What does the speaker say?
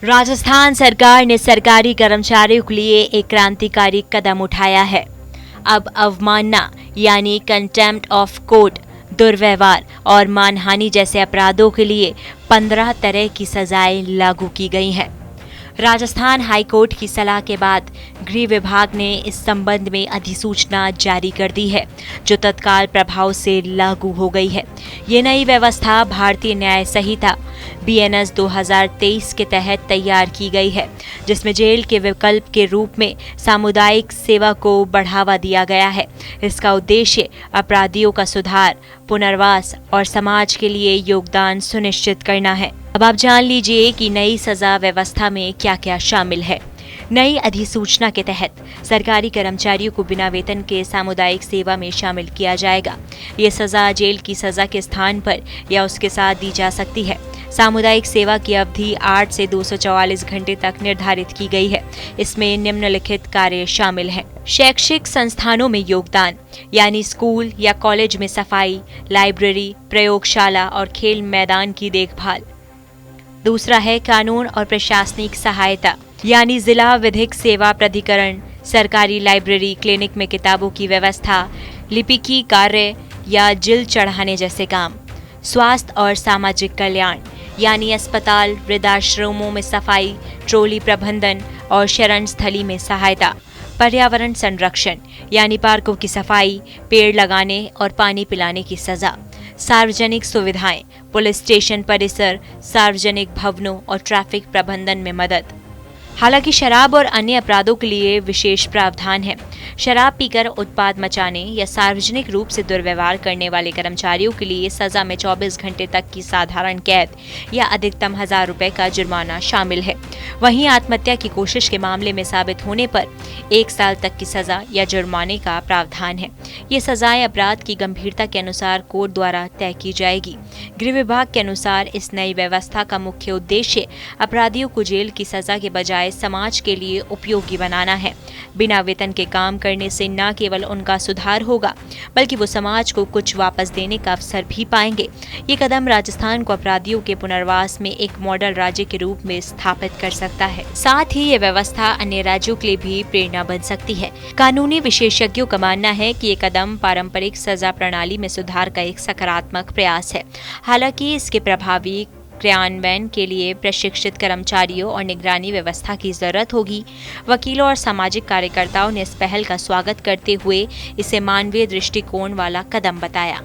राजस्थान सरकार ने सरकारी कर्मचारियों के लिए एक क्रांतिकारी कदम उठाया है। अब अवमानना यानी कंटेम्प्ट ऑफ कोर्ट, दुर्व्यवहार और मानहानि जैसे अपराधों के लिए 15 तरह की सजाएं लागू की गई हैं। राजस्थान हाईकोर्ट की सलाह के बाद गृह विभाग ने इस संबंध में अधिसूचना जारी कर दी है, जो तत्काल प्रभाव से लागू हो गई है। ये नई व्यवस्था भारतीय न्याय संहिता BNS 2023 के तहत तैयार की गई है, जिसमें जेल के विकल्प के रूप में सामुदायिक सेवा को बढ़ावा दिया गया है। इसका उद्देश्य अपराधियों का सुधार, पुनर्वास और समाज के लिए योगदान सुनिश्चित करना है। अब आप जान लीजिए कि नई सजा व्यवस्था में क्या क्या शामिल है। नई अधिसूचना के तहत सरकारी कर्मचारियों को बिना वेतन के सामुदायिक सेवा में शामिल किया जाएगा। ये सजा जेल की सजा के स्थान पर या उसके साथ दी जा सकती है। सामुदायिक सेवा की अवधि 8 से 244 घंटे तक निर्धारित की गई है। इसमें निम्नलिखित कार्य शामिल हैं: शैक्षिक संस्थानों में योगदान, यानी स्कूल या कॉलेज में सफाई, लाइब्रेरी, प्रयोगशाला और खेल मैदान की देखभाल। दूसरा है कानून और प्रशासनिक सहायता, यानी जिला विधिक सेवा प्राधिकरण, सरकारी लाइब्रेरी, क्लिनिक में किताबों की व्यवस्था, लिपिकी कार्य या जिल चढ़ाने जैसे काम। स्वास्थ्य और सामाजिक कल्याण, यानी अस्पताल, वृद्धाश्रमों में सफाई, ट्रॉली प्रबंधन और शरण स्थली में सहायता। पर्यावरण संरक्षण, यानी पार्कों की सफाई, पेड़ लगाने और पानी पिलाने की सजा। सार्वजनिक सुविधाएं, पुलिस स्टेशन परिसर, सार्वजनिक भवनों और ट्रैफिक प्रबंधन में मदद। हालांकि शराब और अन्य अपराधों के लिए विशेष प्रावधान है। शराब पीकर उत्पात मचाने या सार्वजनिक रूप से दुर्व्यवहार करने वाले कर्मचारियों के लिए सजा में 24 घंटे तक की साधारण कैद या अधिकतम 1000 रुपए का जुर्माना शामिल है। वहीं आत्महत्या की कोशिश के मामले में साबित होने पर 1 साल तक की सजा या जुर्माने का प्रावधान है। ये सजाएं अपराध की गंभीरता के अनुसार कोर्ट द्वारा तय की जाएगी। गृह विभाग के अनुसार इस नई व्यवस्था का मुख्य उद्देश्य अपराधियों को जेल की सजा के बजाय समाज के लिए उपयोगी बनाना है। बिना वेतन के काम करने से न केवल उनका सुधार होगा, बल्कि वो समाज को कुछ वापस देने का अवसर भी पाएंगे। ये कदम राजस्थान को अपराधियों के पुनर्वास में एक मॉडल राज्य के रूप में स्थापित कर सकता है। साथ ही ये व्यवस्था अन्य राज्यों के लिए भी प्रेरणा बन सकती है। कानूनी विशेषज्ञों का मानना है कि ये कदम पारंपरिक सजा प्रणाली में सुधार का एक सकारात्मक प्रयास है। हालांकि इसके प्रभावी क्रियान्वयन के लिए प्रशिक्षित कर्मचारियों और निगरानी व्यवस्था की जरूरत होगी। वकीलों और सामाजिक कार्यकर्ताओं ने इस पहल का स्वागत करते हुए इसे मानवीय दृष्टिकोण वाला कदम बताया।